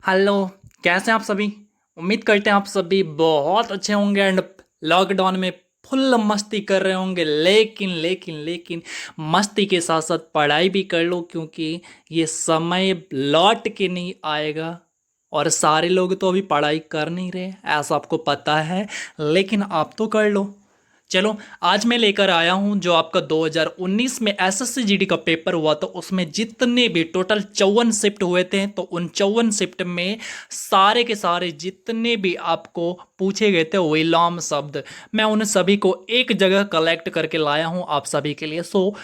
Hello. कैसे हैं आप सभी? उम्मीद करते हैं आप सभी बहुत अच्छे होंगे एंड लॉकडाउन में फुल मस्ती कर रहे होंगे। लेकिन मस्ती के साथ साथ पढ़ाई भी कर लो, क्योंकि ये समय लौट के नहीं आएगा। और सारे लोग तो अभी पढ़ाई कर नहीं रहे, ऐसा आपको पता है, लेकिन आप तो कर लो। चलो, आज मैं लेकर आया हूं जो आपका 2019 में एसएससी जीडी का पेपर हुआ था, उसमें जितने भी टोटल 54 शिफ्ट हुए थे, तो उन 54 शिफ्ट में सारे के सारे जितने भी आपको पूछे गए थे विलोम शब्द, मैं उन सभी को एक जगह कलेक्ट करके लाया हूं आप सभी के लिए। सो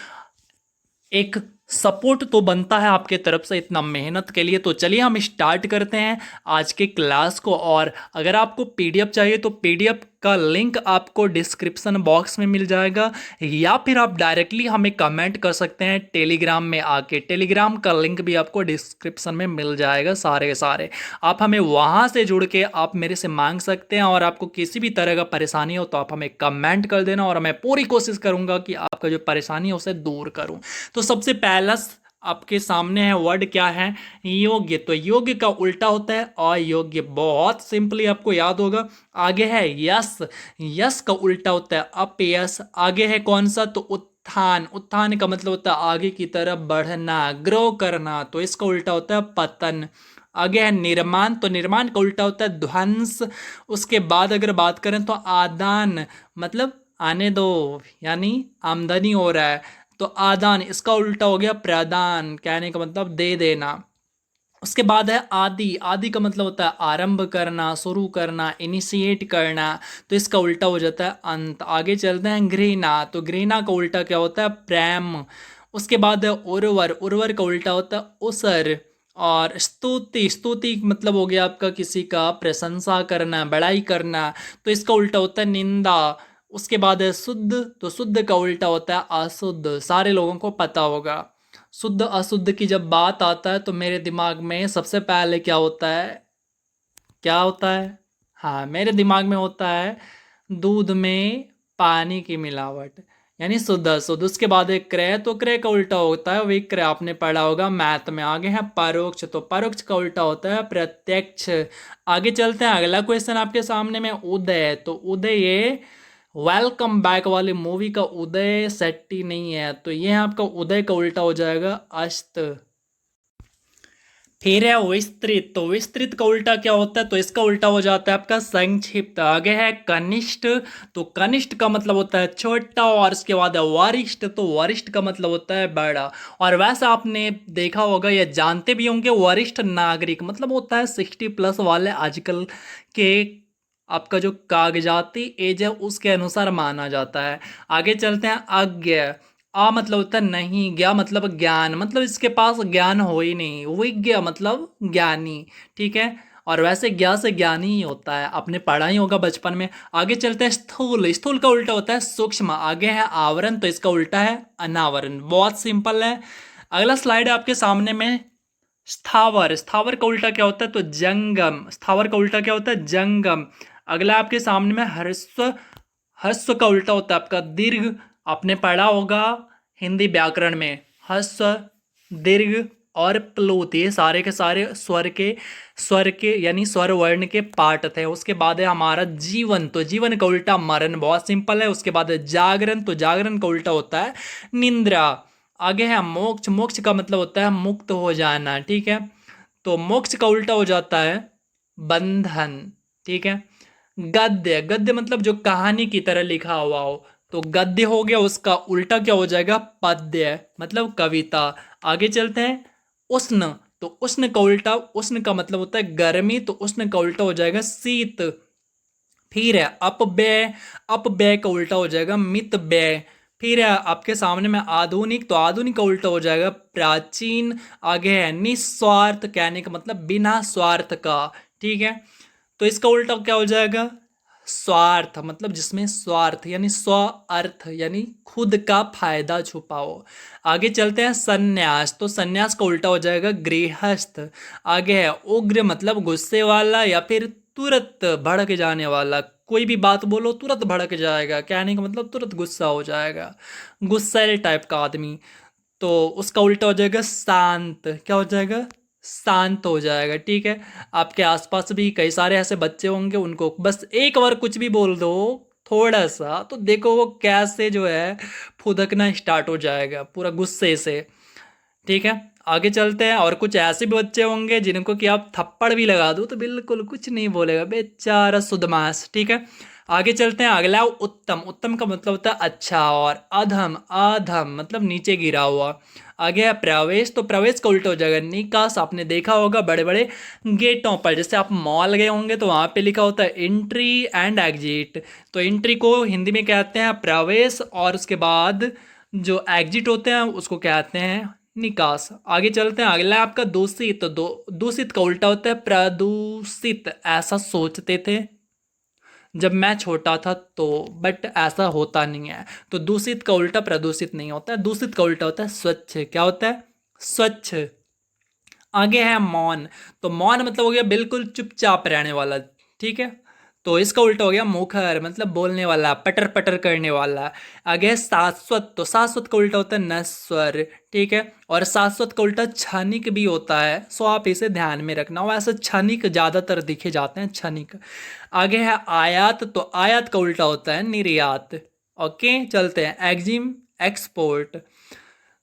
एक सपोर्ट तो बनता है आपके तरफ से इतना मेहनत के लिए। तो चलिए हम स्टार्ट करते हैं आज के क्लास को। और अगर आपको पीडीएफ चाहिए तो पीडीएफ का लिंक आपको डिस्क्रिप्शन बॉक्स में मिल जाएगा, या फिर आप डायरेक्टली हमें कमेंट कर सकते हैं टेलीग्राम में आके। टेलीग्राम का लिंक भी आपको डिस्क्रिप्शन में मिल जाएगा। सारे के सारे आप हमें वहाँ से जुड़ के आप मेरे से मांग सकते हैं, और आपको किसी भी तरह का परेशानी हो तो आप हमें कमेंट कर देना, और मैं पूरी कोशिश करूँगा कि आपका जो परेशानी है उसे दूर करूँ। तो सबसे पहला आपके सामने है वर्ड, क्या है? योग्य। तो योग्य का उल्टा होता है अयोग्य। बहुत सिंपली आपको याद होगा। आगे है यश। यश का उल्टा होता है अपयश। आगे है कौन सा? तो उत्थान। उत्थान का मतलब होता है आगे की तरफ बढ़ना, ग्रो करना, तो इसका उल्टा होता है पतन। आगे है निर्माण। तो निर्माण का उल्टा होता है ध्वंस। उसके बाद अगर बात करें तो आदान, मतलब आने दो, यानी आमदनी हो रहा है, तो आदान इसका उल्टा हो गया प्रदान, कहने का मतलब दे देना। उसके बाद है आदि। आदि का मतलब होता है आरंभ करना, शुरू करना, इनिशिएट करना, तो इसका उल्टा हो जाता है अंत। आगे चलते हैं घृणा। तो घृणा का उल्टा क्या होता है? प्रेम। उसके बाद है उर्वर। उर्वर का उल्टा होता है उसर। और स्तुति। स्तुति मतलब हो गया आपका किसी का प्रशंसा करना, बड़ाई करना, तो इसका उल्टा होता है निंदा। उसके बाद है शुद्ध। तो शुद्ध का उल्टा होता है अशुद्ध, सारे लोगों को पता होगा। शुद्ध अशुद्ध की जब बात आता है तो मेरे दिमाग में सबसे पहले क्या होता है? क्या होता है? हाँ, मेरे दिमाग में होता है दूध में पानी की मिलावट, यानी शुद्ध अशुद्ध। उसके बाद एक क्रय। तो क्रय का उल्टा होता है विक्रय, आपने पढ़ा होगा मैथ में। आगे है परोक्ष। तो परोक्ष का उल्टा होता है प्रत्यक्ष। आगे चलते हैं, अगला क्वेश्चन आपके सामने में उदय। तो उदय ये वेलकम बैक वाली मूवी का उदय शेट्टी नहीं है, तो ये आपका उदय का उल्टा हो जाएगा अस्त। फिर है विस्तृत। तो विस्तृत का उल्टा क्या होता है? तो इसका उल्टा हो जाता है आपका संक्षिप्त। आगे है कनिष्ठ। तो कनिष्ठ का मतलब होता है छोटा, और इसके बाद है वरिष्ठ। तो वरिष्ठ का मतलब होता है बड़ा। और वैसे आपने देखा होगा या जानते भी होंगे, वरिष्ठ नागरिक मतलब होता है 60+ वाले आजकल के, आपका जो कागजाती एज है उसके अनुसार माना जाता है। आगे चलते हैं अज्ञ। आ मतलब होता है नहीं, ज्ञा मतलब ज्ञान, मतलब इसके पास ज्ञान हो ही नहीं। विज्ञ मतलब ज्ञानी, ठीक है। और वैसे ज्ञा से ज्ञानी ही होता है, आपने पढ़ा ही होगा बचपन में। आगे चलते हैं स्थूल। स्थूल का उल्टा होता है सूक्ष्म। आगे है आवरण। तो इसका उल्टा है अनावरण। बहुत सिंपल है। अगला स्लाइड है आपके सामने में स्थावर। स्थावर का उल्टा क्या होता है? तो जंगम। स्थावर का उल्टा क्या होता है? जंगम। अगला आपके सामने में ह्रस्व। ह्रस्व का उल्टा होता है आपका दीर्घ। आपने पढ़ा होगा हिंदी व्याकरण में, ह्रस्व, दीर्घ और प्लुत, ये सारे के सारे स्वर के यानी स्वर वर्ण के पार्ट थे। उसके बाद है हमारा जीवन। तो जीवन का उल्टा मरण। बहुत सिंपल है। उसके बाद है जागरण। तो जागरण का उल्टा होता है निंद्रा। आगे है मोक्ष। मोक्ष का मतलब होता है मुक्त हो जाना, ठीक है। तो मोक्ष का उल्टा हो जाता है बंधन, ठीक है। गद्य। गद्य मतलब जो कहानी की तरह लिखा हुआ हो, तो गद्य हो गया। उसका उल्टा क्या हो जाएगा? पद्य, मतलब कविता। आगे चलते हैं उष्ण। तो उष्ण का उल्टा, उष्ण का मतलब होता है गर्मी, तो उष्ण का उल्टा हो जाएगा शीत। फिर है अपव्यय। अपव्यय का उल्टा हो जाएगा मितव्यय। फिर है आपके सामने में आधुनिक। तो आधुनिक का उल्टा हो जाएगा प्राचीन। आगे है निस्वार्थ, कहने का मतलब बिना स्वार्थ का, ठीक है। तो इसका उल्टा क्या हो जाएगा? स्वार्थ, मतलब जिसमें स्वार्थ यानी स्व अर्थ, यानी खुद का फायदा छुपा हो। आगे चलते हैं संन्यास। तो संन्यास का उल्टा हो जाएगा गृहस्थ। आगे है उग्र, मतलब गुस्से वाला या फिर तुरंत भड़क जाने वाला। कोई भी बात बोलो तुरंत भड़क जाएगा, कहने का मतलब तुरंत गुस्सा हो जाएगा, गुस्सैल टाइप का आदमी। तो उसका उल्टा हो जाएगा शांत। क्या हो जाएगा? शांत हो जाएगा। ठीक है, आपके आसपास भी कई सारे ऐसे बच्चे होंगे, उनको बस एक बार कुछ भी बोल दो थोड़ा सा, तो देखो वो कैसे जो है फुदकना स्टार्ट हो जाएगा पूरा गुस्से से। ठीक है, आगे चलते हैं। और कुछ ऐसे भी बच्चे होंगे जिनको कि आप थप्पड़ भी लगा दो तो बिल्कुल कुछ नहीं बोलेगा, बेचारा सुदमाश। ठीक है, आगे चलते हैं। अगला उत्तम। उत्तम का मतलब होता है अच्छा। और अधम, अधम मतलब नीचे गिरा हुआ। आगे है प्रवेश। तो प्रवेश का उल्टा हो जाएगा निकास। आपने देखा होगा बड़े बड़े गेटों पर, जैसे आप मॉल गए होंगे तो वहाँ पे लिखा होता है एंट्री एंड एग्जिट। तो एंट्री को हिंदी में कहते हैं प्रवेश, और उसके बाद जो एग्जिट होते हैं उसको कहते हैं निकास। आगे चलते हैं। अगला है आपका दूषित। तो दूषित का उल्टा होता है प्रदूषित। ऐसा सोचते थे जब मैं छोटा था तो, बट ऐसा होता नहीं है। तो दूषित का उल्टा प्रदूषित नहीं होता है, दूषित का उल्टा होता है स्वच्छ। क्या होता है? स्वच्छ। आगे है मौन। तो मौन मतलब हो गया बिल्कुल चुपचाप रहने वाला। ठीक है, तो इसका उल्टा हो गया मुखर, मतलब बोलने वाला, पटर पटर करने वाला। आगे है शाश्वत। तो शाश्वत का उल्टा होता है नश्वर। ठीक है, और शाश्वत का उल्टा क्षणिक भी होता है, सो आप इसे ध्यान में रखना। वैसे क्षणिक ज्यादातर दिखे जाते हैं, क्षणिक। आगे है आयात। तो आयात का उल्टा होता है निर्यात। ओके, चलते हैं। EXIM, export.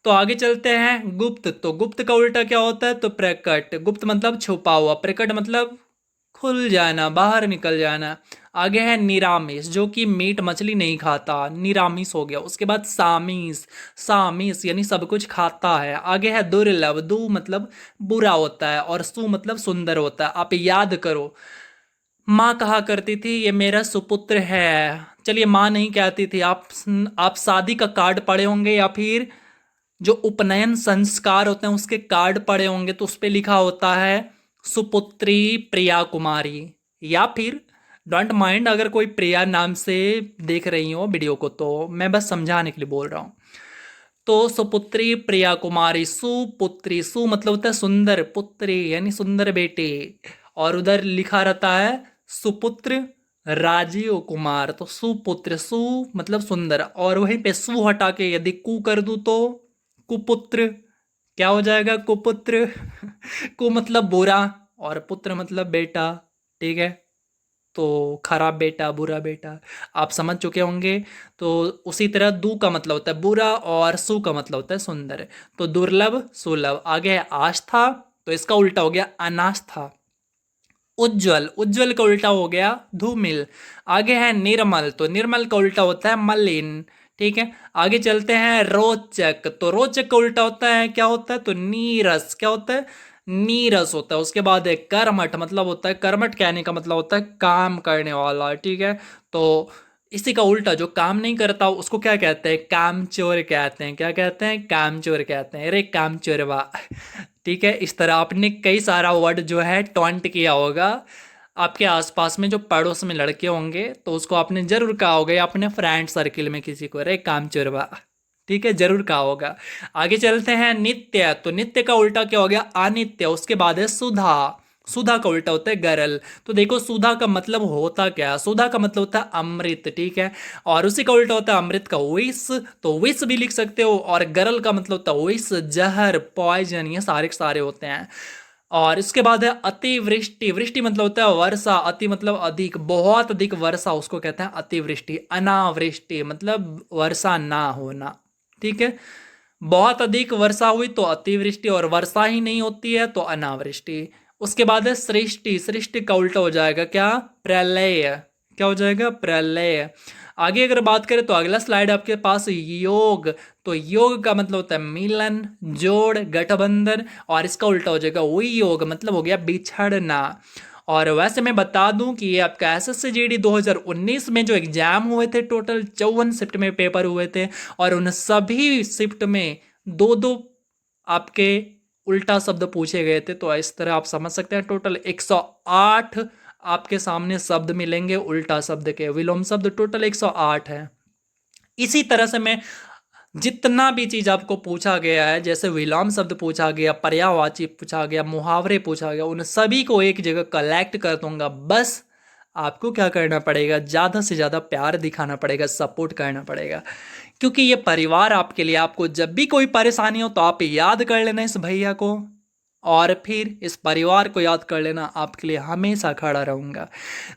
तो आगे चलते हैं। गुप्त। तो गुप्त का उल्टा क्या होता है? तो प्रकट। गुप्त मतलब छुपा हुआ, प्रकट मतलब खुल जाना, बाहर निकल जाना। आगे है निरामिष, जो कि मीट मछली नहीं खाता, निरामिष हो गया। उसके बाद सामिस। सामिस यानी सब कुछ खाता है। आगे है दुर्लभ। दु मतलब बुरा होता है, और सु मतलब सुंदर होता है। आप याद करो, माँ कहा करती थी ये मेरा सुपुत्र है। चलिए, माँ नहीं कहती थी। आप शादी का कार्ड पढ़े होंगे, या फिर जो उपनयन संस्कार होते हैं उसके कार्ड पड़े होंगे, तो उस पे लिखा होता है सुपुत्री प्रिया कुमारी। या फिर डोंट माइंड अगर कोई प्रिया नाम से देख रही हो वीडियो को, तो मैं बस समझाने के लिए बोल रहा हूँ। तो सुपुत्री प्रिया कुमारी, सुपुत्री, सु मतलब होता है सुंदर, पुत्री यानी सुंदर बेटे। और उधर लिखा रहता है सुपुत्र राजीव कुमार। तो सुपुत्र, सु मतलब सुंदर, और वहीं पे सु हटा के यदि कु कर दूं तो कुपुत्र। क्या हो जाएगा? कुपुत्र। कु मतलब बुरा, और पुत्र मतलब बेटा। ठीक है, तो खराब बेटा, बुरा बेटा, आप समझ चुके होंगे। तो उसी तरह दू का मतलब होता है बुरा, और सु का मतलब होता है सुंदर। तो दुर्लभ, सुलभ। आगे है आस्था। तो इसका उल्टा हो गया अनास्था। उज्जवल। उज्जवल का उल्टा हो गया धूमिल। आगे है निर्मल। तो निर्मल का उल्टा होता है मलिन। ठीक है, आगे चलते हैं। रोचक। तो रोचक का उल्टा होता है, क्या होता है? तो नीरस। क्या होता है? नीरस होता है। उसके बाद है कर्मठ। मतलब होता है, कर्मठ कहने का मतलब होता है काम करने वाला। ठीक है, तो इसी का उल्टा जो काम नहीं करता उसको क्या कहते हैं? कामचोर कहते हैं। क्या कहते हैं? कामचोर कहते हैं। अरे कामचोर वाह। ठीक है, इस तरह आपने कई सारा वर्ड जो है टॉन्ट किया होगा। आपके आसपास में जो पड़ोस में लड़के होंगे तो उसको आपने जरूर कहा होगा, या अपने फ्रेंड सर्किल में किसी को, अरे कामचोरवा। ठीक है, जरूर कहा होगा। आगे चलते हैं। नित्य। तो नित्य का उल्टा क्या हो गया? अनित्य। उसके बाद है सुधा। सुधा का उल्टा होता है गरल। तो देखो सुधा का मतलब होता क्या है? सुधा का मतलब होता है अमृत। ठीक है, और उसी का उल्टा होता है अमृत का विष। तो विष भी लिख सकते हो, और गरल का मतलब होता है विष, जहर, पॉइजन, ये सारे के सारे होते हैं। और इसके बाद है अतिवृष्टि। वृष्टि मतलब होता है वर्षा, अति मतलब अधिक, बहुत अधिक वर्षा उसको कहते हैं अतिवृष्टि। अनावृष्टि मतलब वर्षा ना होना। ठीक है, बहुत अधिक वर्षा हुई तो अतिवृष्टि, और वर्षा ही नहीं होती है तो अनावृष्टि। उसके बाद है सृष्टि। सृष्टि का उल्टा हो जाएगा क्या? प्रलय। क्या हो जाएगा? प्रलय। आगे अगर बात करें तो अगला स्लाइड आपके पास योग। तो योग का मतलब होता है मिलन, जोड़, गठबंधन, और इसका उल्टा हो जाएगा वियोग, मतलब हो गया बिछड़ना। और वैसे मैं बता दूं कि ये आपका एसएससी 2019 में जो एग्जाम हुए थे, टोटल 54 शिफ्ट में पेपर हुए थे, और उन सभी शिफ्ट में दो दो आपके उल्टा शब्द पूछे गए थे। तो इस तरह आप समझ सकते हैं टोटल 108 आपके सामने शब्द मिलेंगे उल्टा शब्द के, विलोम शब्द टोटल 108 है। इसी तरह से मैं जितना भी चीज आपको पूछा गया है, जैसे विलोम शब्द पूछा गया, पर्यायवाची पूछा गया, मुहावरे पूछा गया, उन सभी को एक जगह कलेक्ट कर दूंगा। बस आपको क्या करना पड़ेगा? ज्यादा से ज्यादा प्यार दिखाना पड़ेगा, सपोर्ट करना पड़ेगा, क्योंकि ये परिवार आपके लिए। आपको जब भी कोई परेशानी हो तो आप याद कर लेना इस भैया को, और फिर इस परिवार को याद कर लेना, आपके लिए हमेशा खड़ा रहूँगा।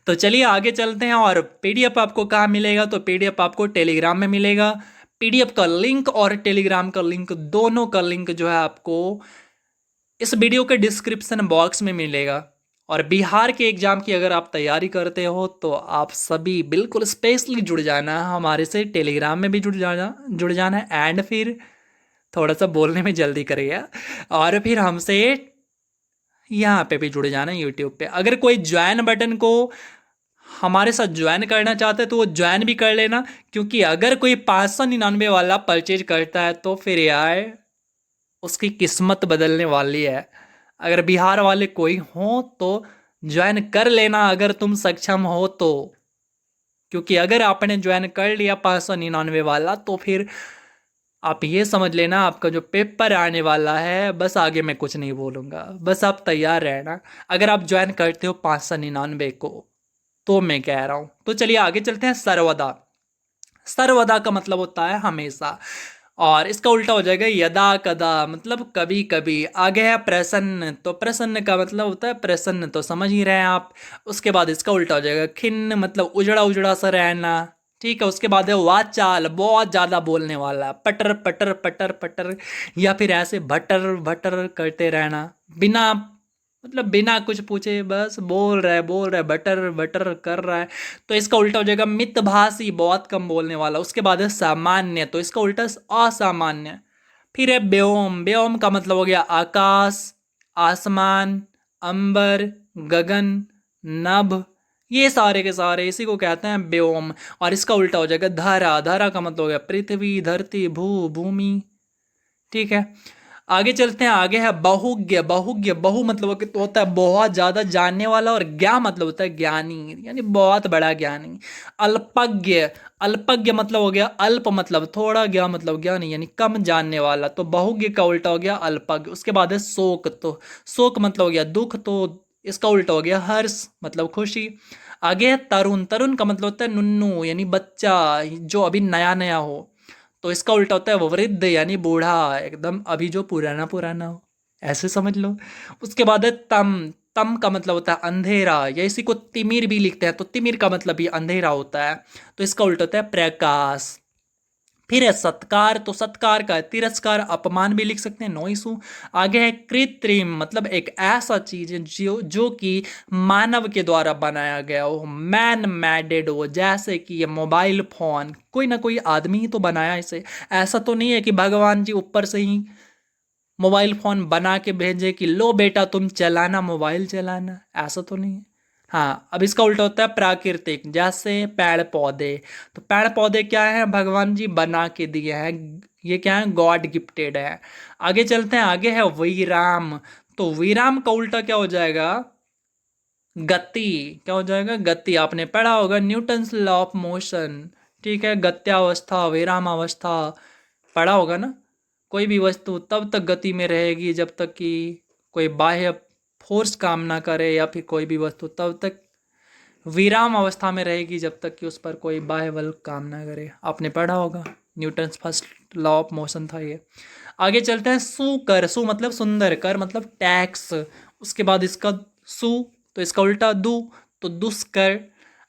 तो चलिए आगे चलते हैं। और पीडीएफ आपको कहाँ मिलेगा? तो पीडीएफ आपको टेलीग्राम में मिलेगा। पीडीएफ का लिंक और टेलीग्राम का लिंक, दोनों का लिंक जो है आपको इस वीडियो के डिस्क्रिप्शन बॉक्स में मिलेगा। और बिहार के एग्जाम की अगर आप तैयारी करते हो तो आप सभी बिल्कुल स्पेशली जुड़ जाना हमारे से, टेलीग्राम में भी जुड़ जाना एंड फिर थोड़ा सा बोलने में जल्दी करिएगा, और फिर हमसे यहाँ पे भी जुड़ जाना यूट्यूब पे। अगर कोई ज्वाइन बटन को हमारे साथ ज्वाइन करना चाहते हैं तो वो ज्वाइन भी कर लेना, क्योंकि अगर कोई 599 वाला परचेज करता है तो फिर यार उसकी किस्मत बदलने वाली है। अगर बिहार वाले कोई हो तो ज्वाइन कर लेना अगर तुम सक्षम हो तो, क्योंकि अगर आपने ज्वाइन कर लिया 599 वाला तो फिर आप ये समझ लेना आपका जो पेपर आने वाला है, बस आगे मैं कुछ नहीं बोलूँगा, बस आप तैयार रहना अगर आप ज्वाइन करते हो 599 को, तो मैं कह रहा हूँ। तो चलिए आगे चलते हैं। सर्वदा, सर्वदा का मतलब होता है हमेशा, और इसका उल्टा हो जाएगा यदा कदा, मतलब कभी कभी। आगे है प्रसन्न, तो प्रसन्न का मतलब होता है प्रसन्न, तो समझ ही रहे हैं आप। उसके बाद इसका उल्टा हो जाएगा खिन्न, मतलब उजड़ा उजड़ा सा रहना, ठीक है। उसके बाद है वाचाल, बहुत ज्यादा बोलने वाला, पटर पटर पटर पटर, या फिर ऐसे भटर भटर करते रहना, बिना मतलब बिना कुछ पूछे बस बोल रहा है बटर बटर कर रहा है, तो इसका उल्टा हो जाएगा मितभाषी, बहुत कम बोलने वाला। उसके बाद है सामान्य, तो इसका उल्टा असामान्य। फिर है व्योम, व्योम का मतलब हो गया आकाश, आसमान, अंबर, गगन, नभ, ये सारे के सारे इसी को कहते हैं व्योम। और इसका उल्टा हो जाएगा धरा, धरा का मतलब हो गया पृथ्वी, धरती, भूमि, ठीक है। आगे चलते हैं। आगे है बहुज्ञ, बहुज्ञ, बहु मतलब तो होता है बहुत ज्यादा जानने वाला, और ज्ञा मतलब होता है ज्ञानी, यानी बहुत बड़ा ज्ञानी। अल्पज्ञ, अल्पज्ञ मतलब हो गया अल्प मतलब थोड़ा, ज्ञा मतलब ज्ञानी यानी कम जानने वाला, तो बहुज्ञ का उल्टा हो गया अल्पज्ञ। उसके बाद है शोक, तो शोक मतलब हो गया दुख, तो इसका उल्टा हो गया हर्ष मतलब खुशी। आगे है तरुण, तरुण का मतलब होता है नुन्नू यानी बच्चा, जो अभी नया नया हो, तो इसका उल्टा होता है वो वृद्ध यानी बूढ़ा, एकदम अभी जो पुराना पुराना हो, ऐसे समझ लो। उसके बाद है तम, तम का मतलब होता है अंधेरा, या इसी को तिमिर भी लिखते हैं, तो तिमिर का मतलब भी अंधेरा होता है, तो इसका उल्टा होता है प्रकाश। फिर है सत्कार, तो सत्कार का है तिरस्कार, अपमान भी लिख सकते हैं, नो इशू। आगे है कृत्रिम, मतलब एक ऐसा चीज है जो कि मानव के द्वारा बनाया गया हो, मैन मेडेड हो, जैसे कि ये मोबाइल फोन कोई ना कोई आदमी ही तो बनाया इसे। ऐसा तो नहीं है कि भगवान जी ऊपर से ही मोबाइल फोन बना के भेजे कि लो बेटा तुम चलाना, मोबाइल चलाना, ऐसा तो नहीं है। हाँ, अब इसका उल्टा होता है प्राकृतिक, जैसे पेड़ पौधे, तो पेड़ पौधे क्या है, भगवान जी बना के दिए हैं, ये क्या है, गॉड गिफ्टेड है। आगे चलते हैं। आगे है विराम, तो विराम का उल्टा क्या हो जाएगा, गति, क्या हो जाएगा गति। आपने पढ़ा होगा न्यूटन्स लॉ ऑफ मोशन, ठीक है, गत्यावस्था, विरामावस्था, पढ़ा होगा ना। कोई भी वस्तु तब तक गति में रहेगी जब तक कि कोई बाह्य फोर्स काम ना करे, या फिर कोई भी वस्तु तब तक विराम अवस्था में रहेगी जब तक कि उस पर कोई बाह्य बल काम ना करे। आपने पढ़ा होगा, Newton's first law of motion था ये। आगे चलते हैं। सुकर, सु मतलब सुंदर, कर मतलब टैक्स, उसके बाद इसका सु, तो इसका उल्टा दु, तो दुष्कर।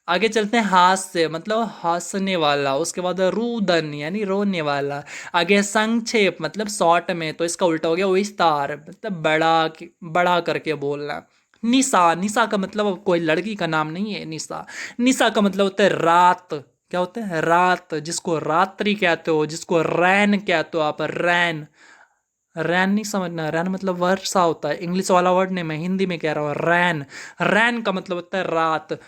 आगे चलते हैं। हास्य मतलब हंसने वाला, उसके बाद रुदन यानी रोने वाला। आगे संक्षेप मतलब शॉर्ट में, तो इसका उल्टा हो गया विस्तार, मतलब बड़ा करके बोलना। निशा, निशा का मतलब कोई लड़की का नाम नहीं है निशा, निशा का मतलब होता है रात, क्या होता है रात, जिसको रात्रि कहते हो, जिसको रैन कहते हो आप, रैन, रैन नहीं समझना, रैन मतलब वर्षा होता है, इंग्लिश वाला वर्ड नहीं, मैं हिंदी में कह रहा हूँ, रैन, रैन का मतलब होता है रात,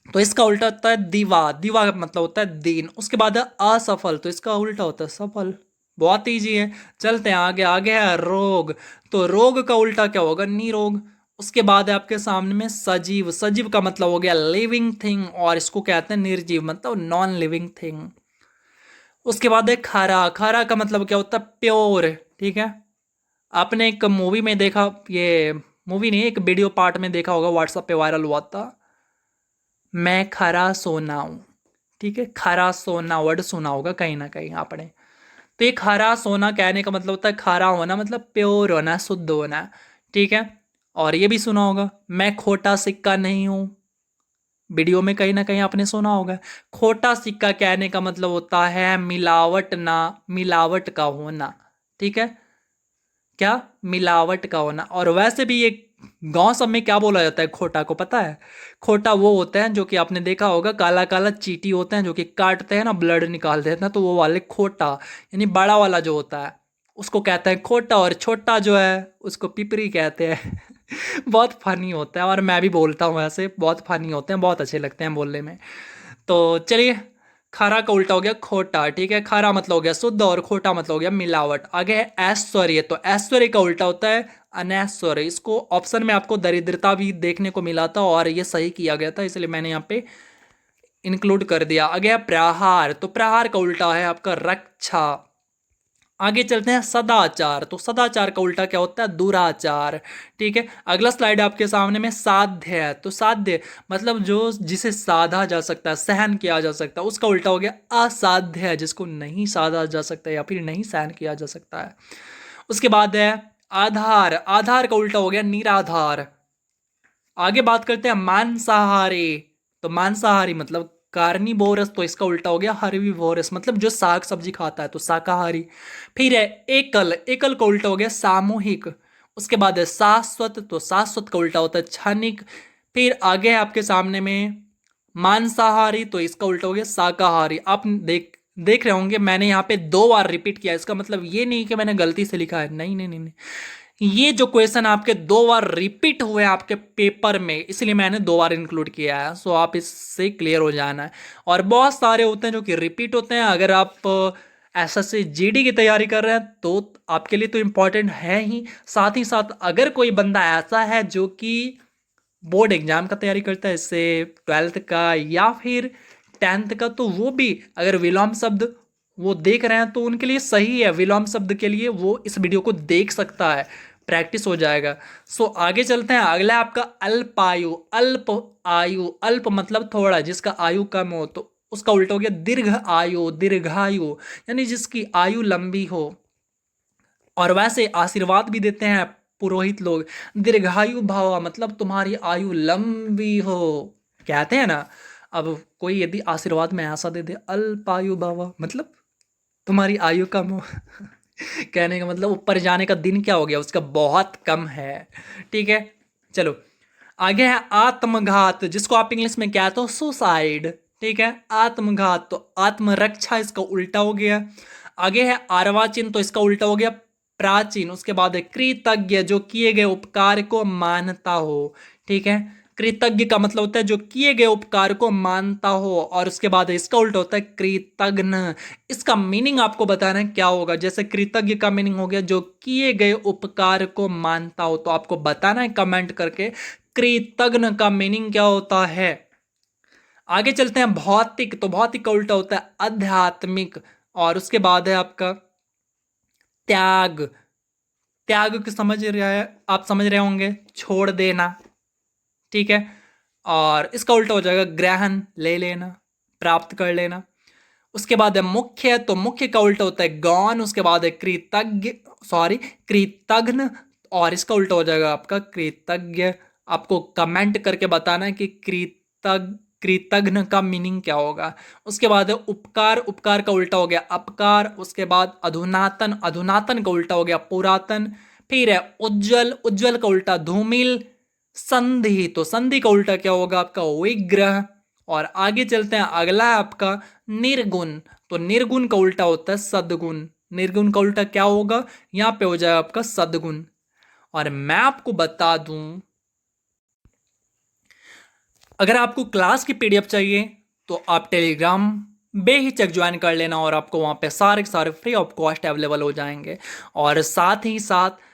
तो इसका उल्टा होता है दिवा, दिवा का मतलब होता है दिन। उसके बाद है असफल, तो इसका उल्टा होता है सफल, बहुत ईजी है। चलते हैं आगे। आगे है रोग, तो रोग का उल्टा क्या होगा, निरोग। उसके बाद है आपके सामने में सजीव, सजीव का मतलब हो गया लिविंग थिंग, और इसको कहते हैं निर्जीव मतलब नॉन लिविंग थिंग। उसके बाद है खरा, खरा का मतलब क्या होता है प्योर, ठीक है। आपने एक मूवी में देखा, ये मूवी नहीं एक वीडियो पार्ट में देखा होगा, व्हाट्सएप पे वायरल हुआ था, मैं खरा सोना हूँ, ठीक है। खरा सोना वर्ड सुना होगा कहीं ना कहीं आपने। तो ये खरा सोना कहने का मतलब होता है, खरा होना मतलब प्योर होना, शुद्ध होना। ठीक है। और ये भी सुना होगा, मैं खोटा सिक्का नहीं हूं। वीडियो में कहीं ना कहीं आपने सुना होगा। खोटा सिक्का कहने का मतलब होता है मिलावट ना, मिलावट का होना। ठीक है, क्या, मिलावट का होना। और वैसे भी ये गांव सब में क्या बोला जाता है खोटा को, पता है? खोटा वो होते हैं जो कि आपने देखा होगा, काला काला चींटी होते हैं जो कि काटते हैं ना, ब्लड निकाल देते हैं, तो वो वाले खोटा, यानी बड़ा वाला जो होता है उसको कहते हैं खोटा, और छोटा जो है उसको पिपरी कहते हैं। बहुत फनी होता है, और मैं भी बोलता हूँ ऐसे, बहुत फनी होते हैं, बहुत अच्छे लगते हैं बोलने में। तो चलिए, खरा का उल्टा हो गया खोटा, ठीक है। खरा मतलब हो गया शुद्ध, और खोटा मतलब हो गया मिलावट। आगे है ऐश्वर्य, तो ऐश्वर्य का उल्टा होता है अनैश्वर्य। इसको ऑप्शन में आपको दरिद्रता भी देखने को मिला था, और ये सही किया गया था, इसलिए मैंने यहाँ पे इंक्लूड कर दिया। आगे है प्रहार, तो प्रहार का उल्टा है आपका रक्षा। आगे चलते हैं सदाचार, तो सदाचार का उल्टा क्या होता है? दुराचार। ठीक है, अगला स्लाइड आपके सामने में साध्य है, तो साध्य मतलब जो जिसे साधा जा सकता है, सहन किया जा सकता है, उसका उल्टा हो गया असाध्य, जिसको नहीं साधा जा सकता या फिर नहीं सहन किया जा सकता है। उसके बाद है आधार, आधार का उल्टा हो गया निराधार। आगे बात करते हैं मांसाहारी, तो मांसाहारी मतलब कार्निवोरस, तो इसका उल्टा हो गया हर्बीवोरस, मतलब जो साग सब्जी खाता है, तो शाकाहारी। फिर है एकल, एकल का उल्टा हो गया सामूहिक। उसके बाद है शाश्वत, तो शाश्वत का उल्टा होता है क्षणिक। फिर आगे है आपके सामने में मांसाहारी, तो इसका उल्टा हो गया शाकाहारी। आप देख देख रहे होंगे मैंने यहाँ पे 2 बार रिपीट किया, इसका मतलब ये नहीं कि मैंने गलती से लिखा है, नहीं नहीं नहीं नहीं, ये जो क्वेश्चन आपके 2 बार रिपीट हुए आपके पेपर में, इसलिए मैंने 2 बार इंक्लूड किया है। सो आप इससे क्लियर हो जाना है। और बहुत सारे होते हैं जो कि रिपीट होते हैं। अगर आप एसएससी जीडी की तैयारी कर रहे हैं तो आपके लिए तो इम्पोर्टेंट है ही, साथ ही साथ अगर कोई बंदा ऐसा है जो कि बोर्ड एग्जाम का तैयारी करता है, इससे 12th का या फिर 10th का, तो वो भी अगर विलोम शब्द वो देख रहे हैं तो उनके लिए सही है। विलोम शब्द के लिए वो इस वीडियो को देख सकता है, प्रैक्टिस हो जाएगा। सो आगे चलते हैं, अगला है आपका अल्पायु। अल्प आयु, अल्प मतलब थोड़ा, जिसका आयु कम हो, तो उसका उल्टा हो गया दीर्घ आयु, दीर्घायु, यानी जिसकी आयु लंबी हो। और वैसे आशीर्वाद भी देते हैं पुरोहित लोग, दीर्घायु भव मतलब तुम्हारी आयु लंबी हो, कहते हैं ना। अब कोई यदि आशीर्वाद में ऐसा दे दे अल्पायु भव मतलब तुम्हारी आयु कम हो, कहने का मतलब ऊपर जाने का दिन क्या हो गया उसका, बहुत कम है। ठीक है, चलो आगे है आत्मघात, जिसको आप इंग्लिश में कहते हो सुसाइड। ठीक है, आत्मघात तो आत्मरक्षा, इसका उल्टा हो गया। आगे है अर्वाचीन, तो इसका उल्टा हो गया प्राचीन। उसके बाद है कृतज्ञ, जो किए गए उपकार को मानता हो। ठीक है, कृतज्ञ का मतलब होता है जो किए गए उपकार को मानता हो। और उसके बाद इसका उल्टा होता है कृतघ्न। इसका मीनिंग आपको बताना है क्या होगा। जैसे कृतज्ञ का मीनिंग हो गया जो किए गए उपकार को मानता हो, तो आपको बताना है कमेंट करके कृतघ्न का मीनिंग क्या होता है। आगे चलते हैं भौतिक, तो भौतिक का उल्टा होता है आध्यात्मिक। और उसके बाद है आपका त्याग। त्याग को समझ रहे हैं आप, समझ रहे होंगे, छोड़ देना। ठीक है, और इसका उल्टा हो जाएगा ग्रहण, ले लेना, प्राप्त कर लेना। उसके बाद है मुख्य, तो मुख्य का उल्टा होता है गौण। उसके बाद है कृतज्ञ, सॉरी कृतघ्न, और इसका उल्टा हो जाएगा आपका कृतज्ञ। आपको कमेंट करके बताना है कि कृतघ्न का मीनिंग क्या होगा। उसके बाद है उपकार, उपकार का उल्टा हो गया अपकार। उसके बाद अधुनातन, अधुनातन का उल्टा हो गया पुरातन। फिर है उज्जवल, उज्जवल का उल्टा धूमिल। संधि, तो संधि का उल्टा क्या होगा आपका विग्रह। और आगे चलते हैं, अगला है आपका निर्गुण, तो निर्गुण का उल्टा होता है सद्गुण। निर्गुण का उल्टा क्या होगा, यहां पे हो जाएगा आपका सद्गुण। और मैं आपको बता दूं, अगर आपको क्लास की पीडीएफ चाहिए तो आप टेलीग्राम बेहिचक ज्वाइन कर लेना, और आपको वहाँ पे सारे के सारे फ्री ऑफ कॉस्ट अवेलेबल हो जाएंगे। और साथ ही साथ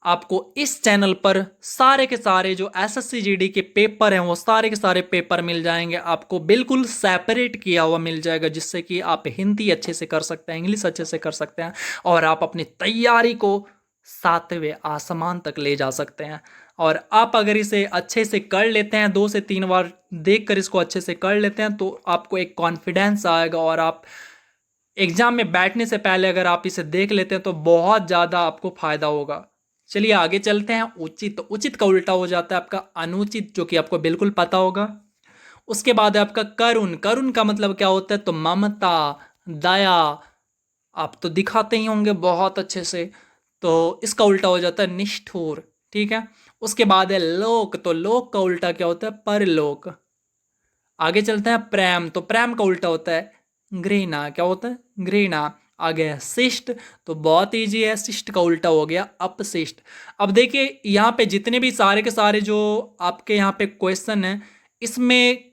आपको इस चैनल पर सारे के सारे जो एसएससी जीडी के पेपर हैं वो सारे के सारे पेपर मिल जाएंगे, आपको बिल्कुल सेपरेट किया हुआ मिल जाएगा, जिससे कि आप हिंदी अच्छे से कर सकते हैं, इंग्लिश अच्छे से कर सकते हैं, और आप अपनी तैयारी को 7वें आसमान तक ले जा सकते हैं। और आप अगर इसे अच्छे से कर लेते हैं, 2 से 3 बार देख कर इसको अच्छे से कर लेते हैं, तो आपको एक कॉन्फिडेंस आएगा, और आप एग्जाम में बैठने से पहले अगर आप इसे देख लेते हैं तो बहुत ज़्यादा आपको फायदा होगा। चलिए आगे चलते हैं। उचित, तो उचित का उल्टा हो जाता है आपका अनुचित, जो कि आपको बिल्कुल पता होगा। उसके बाद है आपका करुण। करुण का मतलब क्या होता है? तो ममता, दया, आप तो दिखाते ही होंगे बहुत अच्छे से। तो इसका उल्टा हो जाता है निष्ठुर। ठीक है। उसके बाद है लोक। तो लोक का उल्टा क्या होता है? परलोक। आगे चलते हैं प्रेम। तो प्रेम का उल्टा होता है घृणा। क्या होता है? घृणा। आगे है शिष्ट। तो बहुत इजी है, शिष्ट का उल्टा हो गया अपशिष्ट। अब देखिए यहाँ पे जितने भी सारे के सारे जो आपके यहाँ पे क्वेश्चन है, इसमें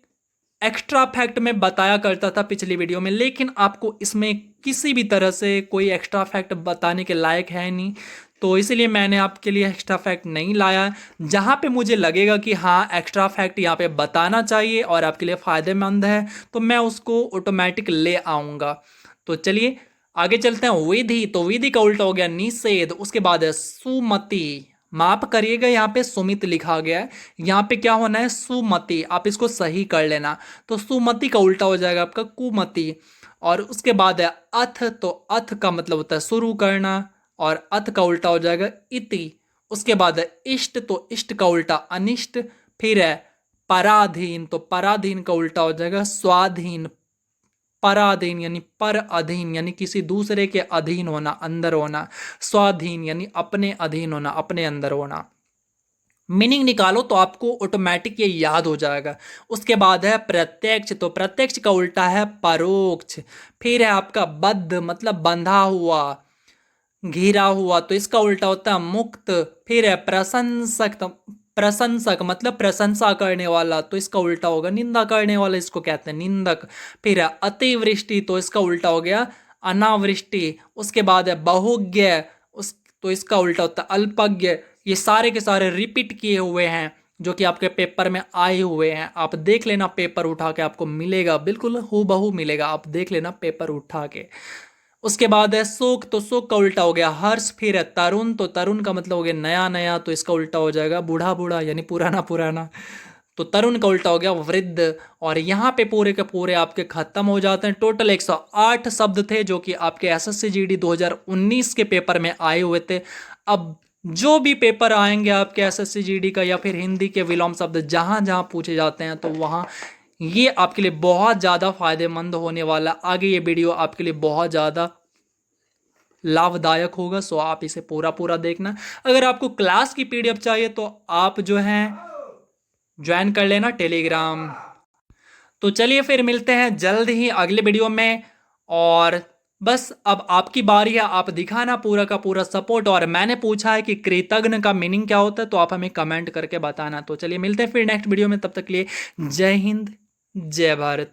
एक्स्ट्रा फैक्ट में बताया करता था पिछली वीडियो में, लेकिन आपको इसमें किसी भी तरह से कोई एक्स्ट्रा फैक्ट बताने के लायक है नहीं, तो इसीलिए मैंने आपके लिए एक्स्ट्रा फैक्ट नहीं लाया। जहाँ पे मुझे लगेगा कि हाँ एक्स्ट्रा फैक्ट यहाँ पे बताना चाहिए और आपके लिए फ़ायदेमंद है, तो मैं उसको ऑटोमेटिक ले आऊँगा। तो चलिए आगे चलते हैं। विधि। तो विधि का उल्टा हो गया निषेध। उसके बाद है सुमति। माफ करिएगा, यहाँ पे सुमित लिखा गया है, यहाँ पे क्या होना है? सुमति। आप इसको सही कर लेना। तो सुमति का उल्टा हो जाएगा आपका कुमति। और उसके बाद है अथ। तो अथ का मतलब होता है शुरू करना, और अथ का उल्टा हो जाएगा इति। उसके बाद है इष्ट। तो इष्ट का उल्टा अनिष्ट। फिर है पराधीन। तो पराधीन का उल्टा हो जाएगा स्वाधीन। पराधीन यानी पर अधीन, यानी किसी दूसरे के अधीन होना, अंदर होना। स्वाधीन यानी अपने अधीन होना, अपने अंदर होना। मीनिंग निकालो तो आपको ऑटोमेटिक ये याद हो जाएगा। उसके बाद है प्रत्यक्ष। तो प्रत्यक्ष का उल्टा है परोक्ष। फिर है आपका बद्ध, मतलब बंधा हुआ, घिरा हुआ, तो इसका उल्टा होता है मुक्त। फिर है प्रशंसक। तो प्रशंसक मतलब प्रशंसा करने वाला, तो इसका उल्टा होगा निंदा करने वाला, इसको कहते हैं निंदक। फिर है अतिवृष्टि। तो इसका उल्टा हो गया अनावृष्टि। उसके बाद है बहुज्ञ। उस तो इसका उल्टा होता है अल्पज्ञ। ये सारे के सारे रिपीट किए हुए हैं, जो कि आपके पेपर में आए हुए हैं। आप देख लेना, पेपर उठा के आपको मिलेगा, बिल्कुल हूबहू मिलेगा, आप देख लेना पेपर उठा के। उसके बाद है शोक। तो शोक का उल्टा हो गया हर्ष। फिर है तरुण। तो तरुण का मतलब हो गया नया नया, तो इसका उल्टा हो जाएगा बूढ़ा बूढ़ा, यानी पुराना पुराना। तो तरुण का उल्टा हो गया वृद्ध। और यहाँ पे पूरे के पूरे आपके खत्म हो जाते हैं। टोटल 108 शब्द थे जो कि आपके एसएससी जीडी 2019 के पेपर में आए हुए थे। अब जो भी पेपर आएंगे आपके एसएससी जीडी का, या फिर हिंदी के विलोम शब्द जहाँ जहाँ पूछे जाते हैं, तो वहाँ ये आपके लिए बहुत ज़्यादा फायदेमंद होने वाला। आगे ये वीडियो आपके लिए बहुत ज़्यादा लाभदायक होगा, सो आप इसे पूरा पूरा देखना। अगर आपको क्लास की पीडीएफ चाहिए तो आप जो है ज्वाइन कर लेना टेलीग्राम। तो चलिए फिर मिलते हैं जल्द ही अगले वीडियो में। और बस अब आपकी बारी है, आप दिखाना पूरा का पूरा सपोर्ट। और मैंने पूछा है कि कृतज्ञ का मीनिंग क्या होता है, तो आप हमें कमेंट करके बताना। तो चलिए मिलते हैं फिर नेक्स्ट वीडियो में, तब तक के लिए जय हिंद, जय भारत।